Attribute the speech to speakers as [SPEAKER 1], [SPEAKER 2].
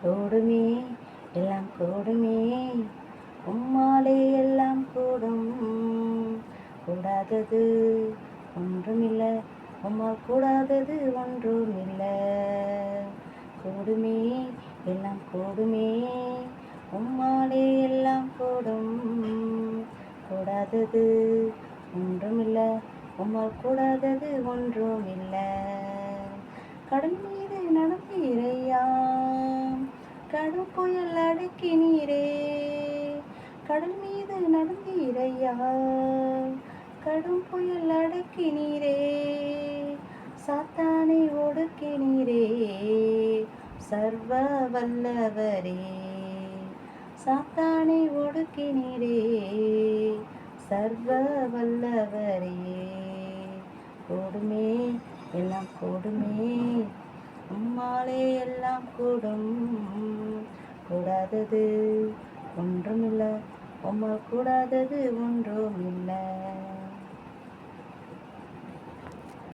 [SPEAKER 1] கூடுமே எல்லாம் கூடுமே, உம்மாலே எல்லாம் கூடும். கூடாதது ஒன்றுமில்லை, உம்மால் கூடாதது ஒன்றுமில்லை. கூடுமே எல்லாம் கூடுமே, உம்மாலே எல்லாம் கூடும். கூடாதது ஒன்றுமில்லை, உம்மால் கூடாதது ஒன்றுமில்லை. கடல் மீது நடந்தீரையா, கடும் புயல் அடக்கினீரே. கடல் மீது நடந்தீரையா, கடும் புயல் அடக்கினீரே. சாத்தானை ஒடுக்கினீரே, சர்வ வல்லவரே. சாத்தானை ஒடுக்கினீரே, சர்வ வல்லவரே. கூடுமே எல்லாம் கூடுமே, உம்மாலே எல்லாம் கூடும். கூடாதது ஒன்றுமில்லை, உம்மால் கூடாதது ஒன்றுமில்லை.